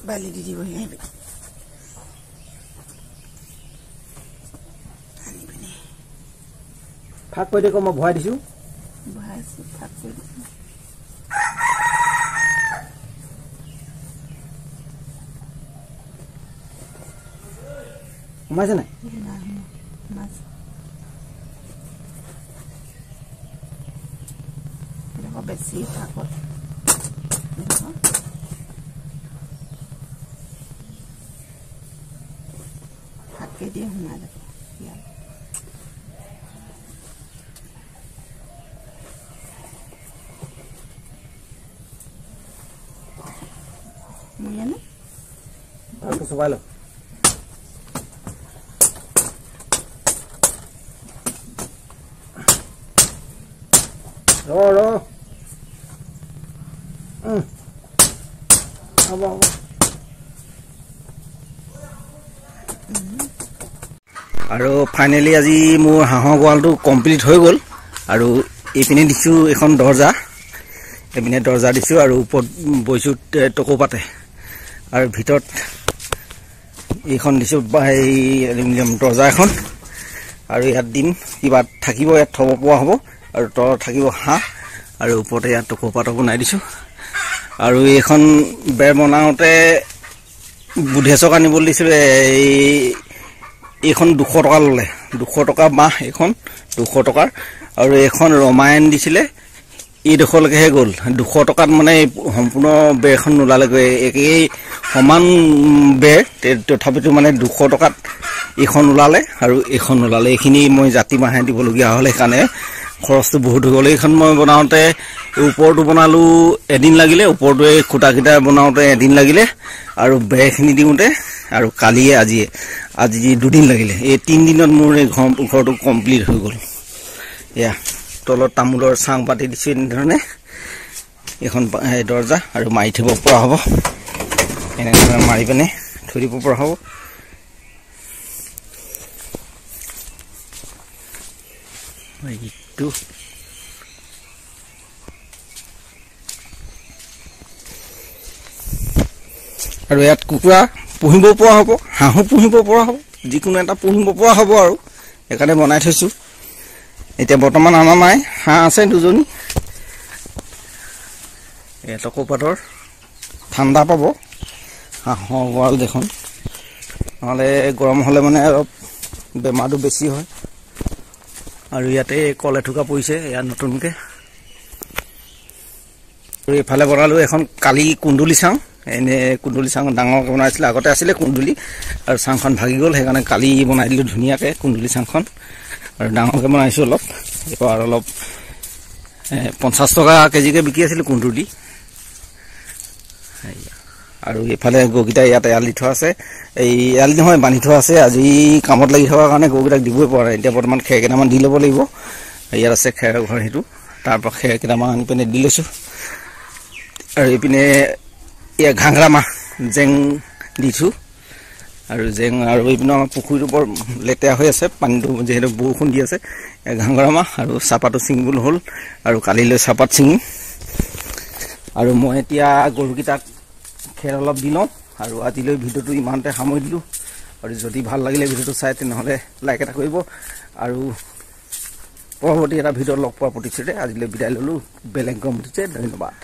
বালি দি দিব আহিবি ফাক কৰি দেখো মই ভৰাই দিছো ফাক কৰি সোমাইছে নাই বেছি ফাকত ফাকে দিয়ে সোমাই যাব মইয়ানে ফাকটো চবাই ল ৰ হ'ব আৰু ফাইনেলি আজি মোৰ হাঁহৰ গঁৰালটো কমপ্লিট হৈ গ'ল আৰু এইপিনে দিছোঁ এখন দৰ্জা এইপিনে দৰ্জা দিছোঁ আৰু ওপৰত বৈছোঁ টকৌপাতে আৰু ভিতৰত এইখন দিছোঁ এই এলুমিনিয়াম দৰ্জা এখন আৰু ইয়াত দিম কিবা থাকিব ইয়াত থ'ব পৰা হ'ব আৰু তলত থাকিব হাঁহ আৰু ওপৰতে ইয়াত টকৌপাতো বনাই দিছোঁ আৰু এইখন বেৰ বনাওঁতে বুধেশক আনিবলৈ দিছিলোঁ এইখন 200 টকা ল'লে 200 টকা বাঁহ এইখন 200 টকাৰ আৰু এইখন ৰমায়ন দিছিলে এইডোখৰলৈকেহে গ'ল 200 টকাত মানে সম্পূৰ্ণ বেৰখন নোলালেগৈ একেই সমান বেৰ তথাপিতো মানে 200 টকাত এইখন ওলালে আৰু এইখন ওলালে এইখিনি মই জাতি বাঁহে দিবলগীয়া হ'ল সেইকাৰণে খৰচটো বহুত হৈ গ'ল এইখন মই বনাওঁতে ওপৰটো বনালোঁ এদিন লাগিলে ওপৰটোৱে খুঁটাকেইটা বনাওঁতে এদিন লাগিলে আৰু বেৰখিনি দিওঁতে আৰু কালিয়ে আজি 2 দিন লাগিলে এই 3 দিনত মোৰ এই ঘৰটো কমপ্লিট হৈ গ'ল এয়া তলত তামোলৰ চাং পাতি দিছোঁ এনেধৰণে এখন দৰ্জা আৰু মাৰি থ'ব পৰা হ'ব এনেধৰণে মাৰি পিনে থৈ দিব পৰা হ'ব এইটো আৰু ইয়াত কুকুৰা পুহিব পৰা হ'ব হাঁহো পুহিব পৰা হ'ব যিকোনো এটা পুহিব পৰা হ'ব আৰু সেইকাৰণে বনাই থৈছোঁ এতিয়া বৰ্তমান আমাৰ নাই হাঁহ আছে 2জনী এটা টকৌপাতৰ ঠাণ্ডা পাব হাঁহৰ গঁৰাল দেখোন নহ'লে গৰম হ'লে মানে অলপ বেমাৰটো বেছি হয় আৰু ইয়াতে কল এথোকা পৰিছে ইয়াত নতুনকৈ আৰু এইফালে বনালোঁ এখন কালি কুন্দুলি চাং এনে কুন্দুলি চাং ডাঙৰকৈ বনাইছিলে আগতে আছিলে কুন্দুলি আৰু চাংখন ভাগি গ'ল সেইকাৰণে কালি বনাই দিলোঁ ধুনীয়াকৈ কুন্দুলি চাংখন আৰু ডাঙৰকৈ বনাইছোঁ অলপ এবাৰ অলপ 50 টকা কেজিকৈ বিকি আছিলোঁ কুন্দুলি আৰু এইফালে গৰুকেইটা ইয়াতে এৰাল দি থোৱা আছে এই এৰাল নহয় বান্ধি থোৱা আছে আজি কামত লাগি থকাৰ কাৰণে গৰুকেইটাক দিবই পৰা নাই এতিয়া বৰ্তমান খেৰ কেইটামান দি ল'ব লাগিব ইয়াত আছে খেৰৰ ঘৰ সেইটো তাৰপৰা খেৰ কেইটামান আনি পিনে দি লৈছোঁ আৰু এইপিনে এয়া ঘাংৰা মাহ জেং দিছোঁ আৰু জেং আৰু এইপিনে আমাৰ পুখুৰীটো বৰ লেতেৰা হৈ আছে পানীটো যিহেতু বৰষুণ দি আছে ঘাংৰা মাহ আৰু চাহপাতো ছিঙিবলৈ হ'ল আৰু কালিলৈ চাহপাত ছিঙিম আৰু মই এতিয়া গৰুকেইটাক খেৰ অলপ দি লওঁ আৰু আজিলৈ ভিডিঅ'টো ইমানতে সামৰি দিলোঁ আৰু যদি ভাল লাগিলে ভিডিঅ'টো চাই তেনেহ'লে লাইক এটা কৰিব আৰু পৰৱৰ্তী এটা ভিডিঅ'ত লগ পোৱাৰ প্ৰতিশ্ৰুতিৰে আজিলৈ বিদায় ল'লোঁ বেলেগ গম উঠিছে ধন্যবাদ।